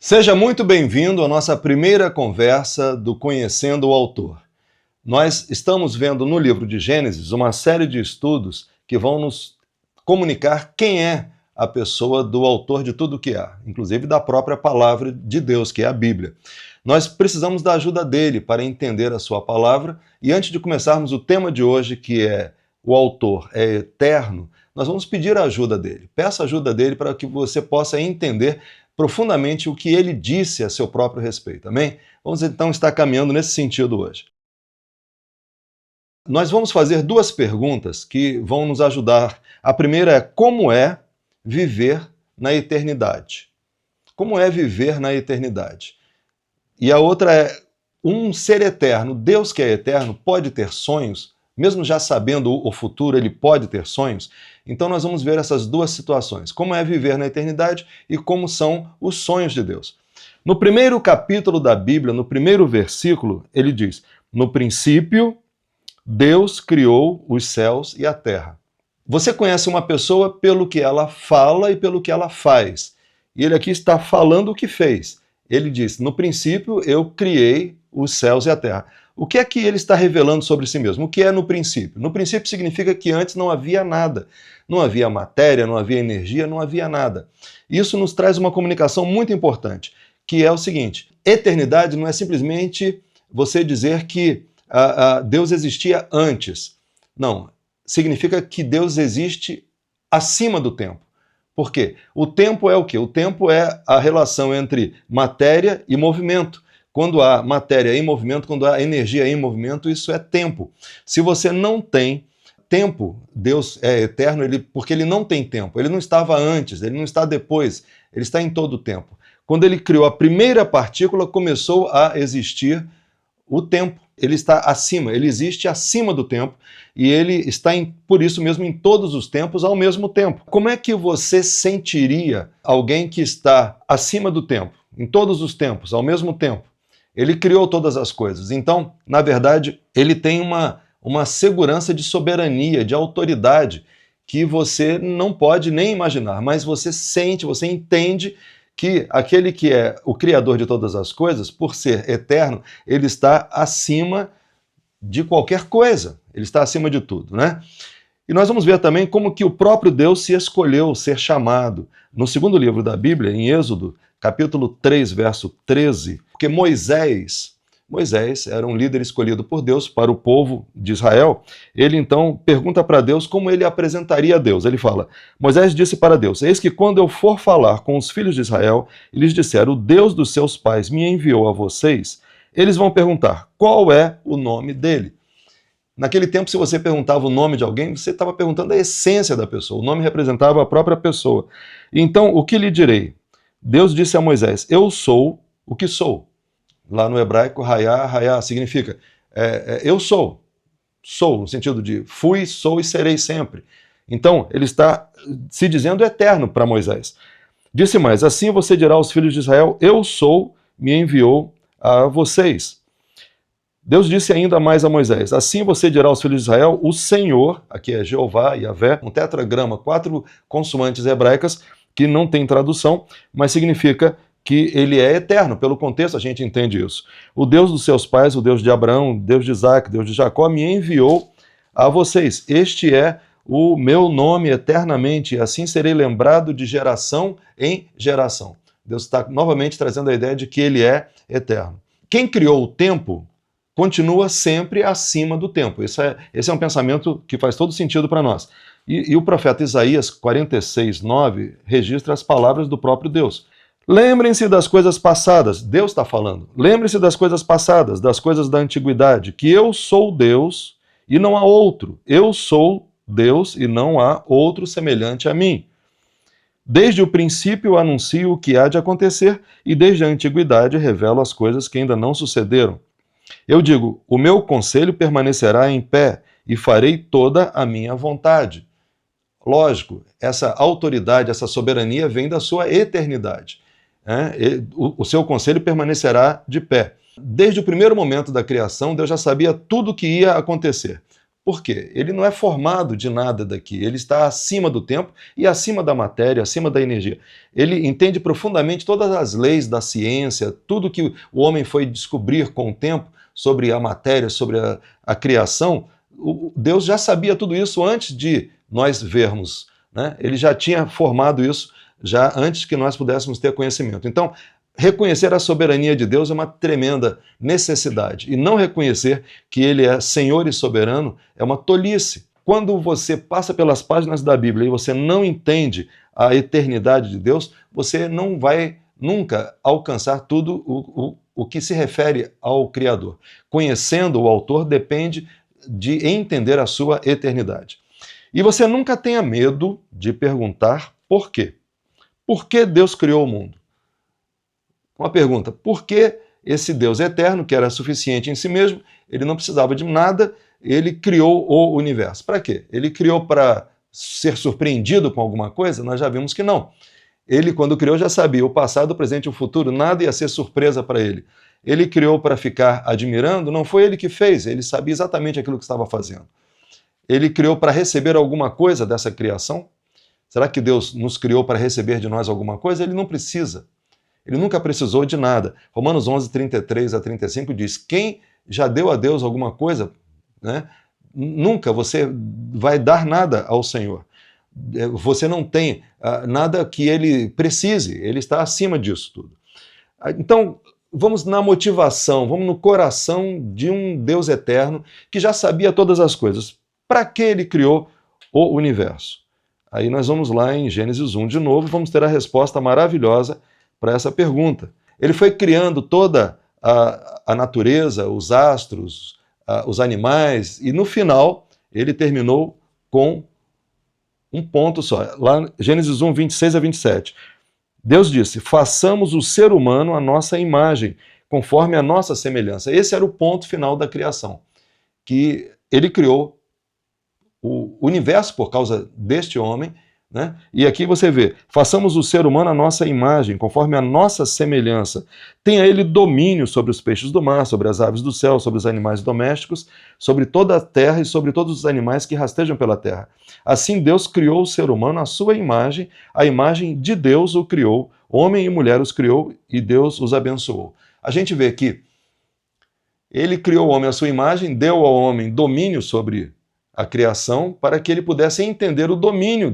Seja muito bem-vindo à nossa primeira conversa do Conhecendo o Autor. Nós estamos vendo no livro de Gênesis uma série de estudos que vão nos comunicar quem é a pessoa do autor de tudo o que há, inclusive da própria palavra de Deus, que é a Bíblia. Nós precisamos da ajuda dele para entender a sua palavra, e antes de começarmos o tema de hoje, que é o autor é eterno, nós vamos pedir a ajuda dele. Peça a ajuda dele para que você possa entender profundamente o que ele disse a seu próprio respeito, amém? Vamos então estar caminhando nesse sentido hoje. Nós vamos fazer duas perguntas que vão nos ajudar. A primeira é: como é viver na eternidade? Como é viver na eternidade? E a outra é: um ser eterno, Deus que é eterno, pode ter sonhos? Mesmo já sabendo o futuro, ele pode ter sonhos? Então nós vamos ver essas duas situações. Como é viver na eternidade e como são os sonhos de Deus. No primeiro capítulo da Bíblia, no primeiro versículo, ele diz: no princípio, Deus criou os céus e a terra. Você conhece uma pessoa pelo que ela fala e pelo que ela faz. E ele aqui está falando o que fez. Ele diz: no princípio eu criei os céus e a terra. O que é que ele está revelando sobre si mesmo? O que é no princípio? No princípio significa que antes não havia nada. Não havia matéria, não havia energia, não havia nada. Isso nos traz uma comunicação muito importante, que é o seguinte: eternidade não é simplesmente você dizer que Deus existia antes. Não, significa que Deus existe acima do tempo. Por quê? O tempo é o quê? O tempo é a relação entre matéria e movimento. Quando há matéria em movimento, quando há energia em movimento, isso é tempo. Se você não tem tempo, Deus é eterno porque ele não tem tempo. Ele não estava antes, ele não está depois, ele está em todo o tempo. Quando ele criou a primeira partícula, começou a existir o tempo. Ele está acima, ele existe acima do tempo e ele está, por isso mesmo, em todos os tempos ao mesmo tempo. Como é que você sentiria alguém que está acima do tempo, em todos os tempos, ao mesmo tempo? Ele criou todas as coisas. Então, na verdade, ele tem uma segurança de soberania, de autoridade, que você não pode nem imaginar, mas você sente, você entende que aquele que é o Criador de todas as coisas, por ser eterno, ele está acima de qualquer coisa, ele está acima de tudo, né? E nós vamos ver também como que o próprio Deus se escolheu ser chamado. No segundo livro da Bíblia, em Êxodo, capítulo 3, verso 13, porque Moisés era um líder escolhido por Deus para o povo de Israel. Ele então pergunta para Deus como ele apresentaria a Deus. Ele fala: Moisés disse para Deus: eis que quando eu for falar com os filhos de Israel e lhes disser, o Deus dos seus pais me enviou a vocês, eles vão perguntar, qual é o nome dele? Naquele tempo, se você perguntava o nome de alguém, você estava perguntando a essência da pessoa. O nome representava a própria pessoa. Então, o que lhe direi? Deus disse a Moisés: eu sou o que sou. Lá no hebraico, hayá significa eu sou. Sou, no sentido de fui, sou e serei sempre. Então, ele está se dizendo eterno para Moisés. Disse mais: assim você dirá aos filhos de Israel, eu sou, me enviou a vocês. Deus disse ainda mais a Moisés: assim você dirá aos filhos de Israel, o Senhor, aqui é Jeová, Yahvé, um tetragrama, 4 consoantes hebraicas que não tem tradução, mas significa que ele é eterno. Pelo contexto a gente entende isso. O Deus dos seus pais, o Deus de Abraão, o Deus de Isaac, o Deus de Jacó, me enviou a vocês. Este é o meu nome eternamente, e assim serei lembrado de geração em geração. Deus está novamente trazendo a ideia de que ele é eterno. Quem criou o tempo continua sempre acima do tempo. Esse é um pensamento que faz todo sentido para nós. E o profeta Isaías 46, 9, registra as palavras do próprio Deus. Lembrem-se das coisas passadas, Deus está falando. Lembrem-se das coisas passadas, das coisas da antiguidade, que eu sou Deus e não há outro. Eu sou Deus e não há outro semelhante a mim. Desde o princípio anuncio o que há de acontecer e desde a antiguidade revelo as coisas que ainda não sucederam. Eu digo, o meu conselho permanecerá em pé e farei toda a minha vontade. Lógico, essa autoridade, essa soberania vem da sua eternidade. O seu conselho permanecerá de pé. Desde o primeiro momento da criação, Deus já sabia tudo o que ia acontecer. Por quê? Ele não é formado de nada daqui, ele está acima do tempo e acima da matéria, acima da energia. Ele entende profundamente todas as leis da ciência, tudo que o homem foi descobrir com o tempo sobre a matéria, sobre a criação. Deus já sabia tudo isso antes de nós vermos, né? Ele já tinha formado isso já antes que nós pudéssemos ter conhecimento. Então, reconhecer a soberania de Deus é uma tremenda necessidade. E não reconhecer que Ele é Senhor e soberano é uma tolice. Quando você passa pelas páginas da Bíblia e você não entende a eternidade de Deus, você não vai nunca alcançar tudo o que se refere ao Criador. Conhecendo o autor depende de entender a sua eternidade. E você nunca tenha medo de perguntar por quê. Por que Deus criou o mundo? Uma pergunta, por que esse Deus eterno, que era suficiente em si mesmo, ele não precisava de nada, ele criou o universo? Para quê? Ele criou para ser surpreendido com alguma coisa? Nós já vimos que não. Ele, quando criou, já sabia o passado, o presente e o futuro, nada ia ser surpresa para ele. Ele criou para ficar admirando? Não foi ele que fez, ele sabia exatamente aquilo que estava fazendo. Ele criou para receber alguma coisa dessa criação? Será que Deus nos criou para receber de nós alguma coisa? Ele não precisa. Ele nunca precisou de nada. Romanos 11, 33 a 35 diz, quem já deu a Deus alguma coisa, né, nunca você vai dar nada ao Senhor. Você não tem nada que ele precise, ele está acima disso tudo. Então, vamos na motivação, vamos no coração de um Deus eterno que já sabia todas as coisas. Para que ele criou o universo? Aí nós vamos lá em Gênesis 1 de novo, vamos ter a resposta maravilhosa para essa pergunta. Ele foi criando toda a natureza, os astros, os animais, e no final ele terminou com um ponto só. Lá Gênesis 1, 26 a 27. Deus disse, façamos o ser humano à nossa imagem, conforme a nossa semelhança. Esse era o ponto final da criação, que ele criou o universo por causa deste homem, né? E aqui você vê, façamos o ser humano à nossa imagem, conforme a nossa semelhança. Tenha ele domínio sobre os peixes do mar, sobre as aves do céu, sobre os animais domésticos, sobre toda a terra e sobre todos os animais que rastejam pela terra. Assim Deus criou o ser humano à sua imagem, a imagem de Deus o criou, homem e mulher os criou e Deus os abençoou. A gente vê que ele criou o homem à sua imagem, deu ao homem domínio sobre a criação para que ele pudesse entender o domínio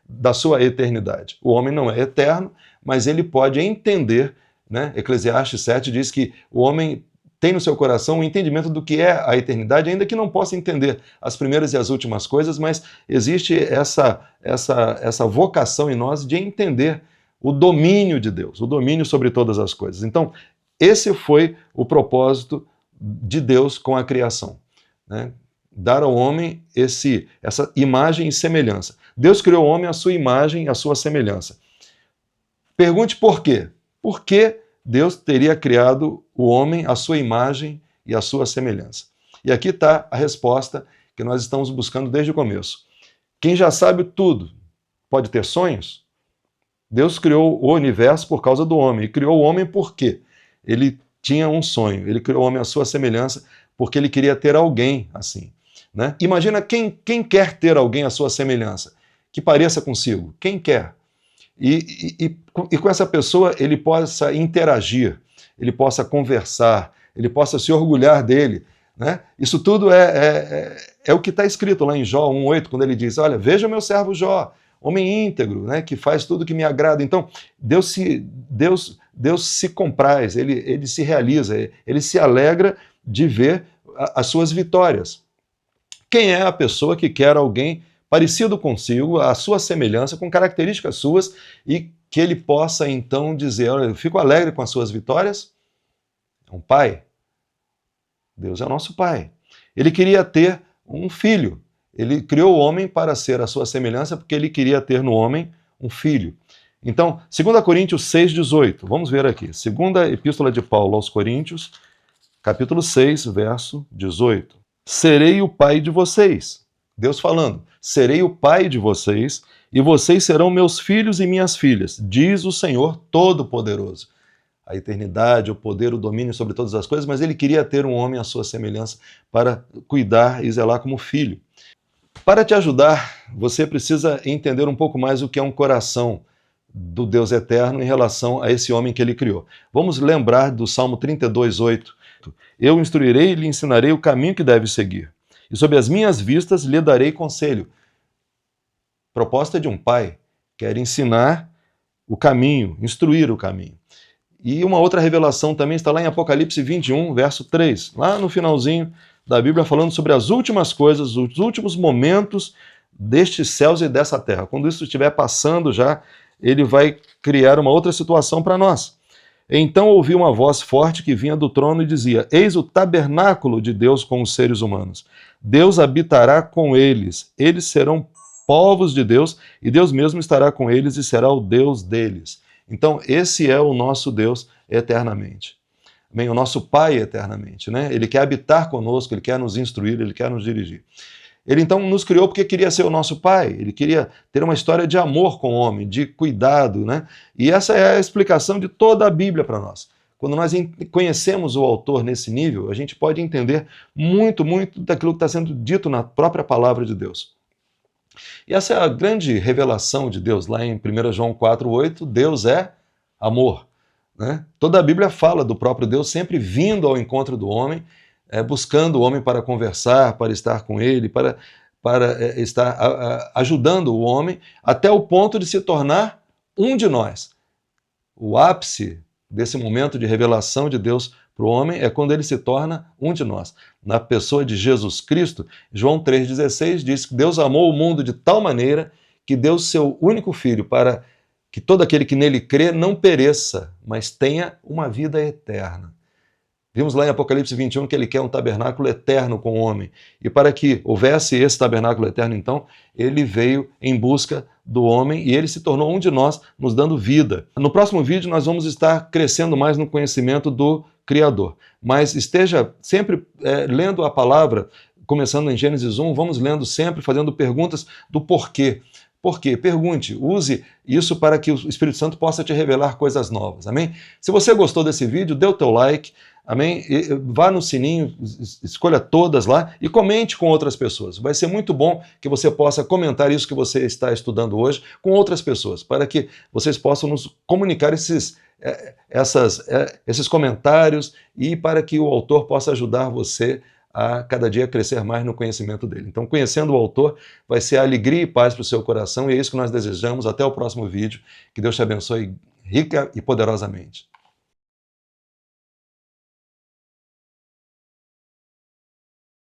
da sua eternidade. O homem não é eterno, mas ele pode entender, né? Eclesiastes 7 diz que o homem tem no seu coração o entendimento do que é a eternidade, ainda que não possa entender as primeiras e as últimas coisas, mas existe essa vocação em nós de entender o domínio de Deus, o domínio sobre todas as coisas. Então, esse foi o propósito de Deus com a criação, né? Dar ao homem essa imagem e semelhança. Deus criou o homem à sua imagem e à sua semelhança. Pergunte por quê? Por que Deus teria criado o homem à sua imagem e à sua semelhança? E aqui está a resposta que nós estamos buscando desde o começo. Quem já sabe tudo pode ter sonhos? Deus criou o universo por causa do homem. E criou o homem por quê? Ele tinha um sonho. Ele criou o homem à sua semelhança porque ele queria ter alguém assim, né? Imagina quem quer ter alguém à sua semelhança, que pareça consigo. Quem quer? E com essa pessoa ele possa interagir, ele possa conversar, ele possa se orgulhar dele, né? Isso tudo é o que está escrito lá em Jó 1,8, quando ele diz, olha, veja o meu servo Jó, homem íntegro, né, que faz tudo que me agrada. Então, Deus se compraz, ele se realiza, ele se alegra de ver as suas vitórias. Quem é a pessoa que quer alguém parecido consigo, à sua semelhança, com características suas, e que ele possa então dizer, olha, eu fico alegre com as suas vitórias? É um pai. Deus é o nosso pai. Ele queria ter um filho. Ele criou o homem para ser a sua semelhança, porque ele queria ter no homem um filho. Então, 2 Coríntios 6,18. Vamos ver aqui. Segunda Epístola de Paulo aos Coríntios, capítulo 6, verso 18. Serei o pai de vocês. Deus falando. Serei o pai de vocês, e vocês serão meus filhos e minhas filhas, diz o Senhor Todo-Poderoso. a eternidade, o poder, o domínio sobre todas as coisas, mas ele queria ter um homem à sua semelhança para cuidar e zelar como filho. Para te ajudar, você precisa entender um pouco mais o que é um coração do Deus eterno em relação a esse homem que ele criou. Vamos lembrar do Salmo 32:8. Eu instruirei e lhe ensinarei o caminho que deve seguir, e sob as minhas vistas lhe darei conselho. Proposta de um pai, quer ensinar o caminho, instruir o caminho. E uma outra revelação também está lá em Apocalipse 21, verso 3, lá no finalzinho da Bíblia, falando sobre as últimas coisas, os últimos momentos destes céus e dessa terra. Quando isso estiver passando já, ele vai criar uma outra situação para nós. Então ouvi uma voz forte que vinha do trono e dizia: Eis o tabernáculo de Deus com os seres humanos. Deus habitará com eles. Eles serão povos de Deus e Deus mesmo estará com eles e será o Deus deles. Então esse é o nosso Deus eternamente. Bem, o nosso Pai eternamente, né? Ele quer habitar conosco, ele quer nos instruir, ele quer nos dirigir. Ele então nos criou porque queria ser o nosso pai, ele queria ter uma história de amor com o homem, de cuidado, né? E essa é a explicação de toda a Bíblia para nós. Quando nós conhecemos o autor nesse nível, a gente pode entender muito, muito daquilo que está sendo dito na própria palavra de Deus. E essa é a grande revelação de Deus, lá em 1 João 4:8, Deus é amor, né? Toda a Bíblia fala do próprio Deus sempre vindo ao encontro do homem, buscando o homem para conversar, para estar com ele, para estar ajudando o homem, até o ponto de se tornar um de nós. O ápice desse momento de revelação de Deus para o homem é quando ele se torna um de nós. Na pessoa de Jesus Cristo, João 3,16 diz que Deus amou o mundo de tal maneira que deu seu único filho para que todo aquele que nele crê não pereça, mas tenha uma vida eterna. Vimos lá em Apocalipse 21 que ele quer um tabernáculo eterno com o homem. E para que houvesse esse tabernáculo eterno, então, ele veio em busca do homem e ele se tornou um de nós, nos dando vida. No próximo vídeo nós vamos estar crescendo mais no conhecimento do Criador. Mas esteja sempre lendo a palavra, começando em Gênesis 1, vamos lendo sempre, fazendo perguntas do porquê. Por quê? Pergunte, use isso para que o Espírito Santo possa te revelar coisas novas, amém? Se você gostou desse vídeo, dê o teu like, amém? Vá no sininho, escolha todas lá e comente com outras pessoas. Vai ser muito bom que você possa comentar isso que você está estudando hoje com outras pessoas, para que vocês possam nos comunicar esses comentários e para que o autor possa ajudar você a cada dia crescer mais no conhecimento dele. Então, conhecendo o autor, vai ser alegria e paz para o seu coração, e é isso que nós desejamos. Até o próximo vídeo. Que Deus te abençoe rica e poderosamente.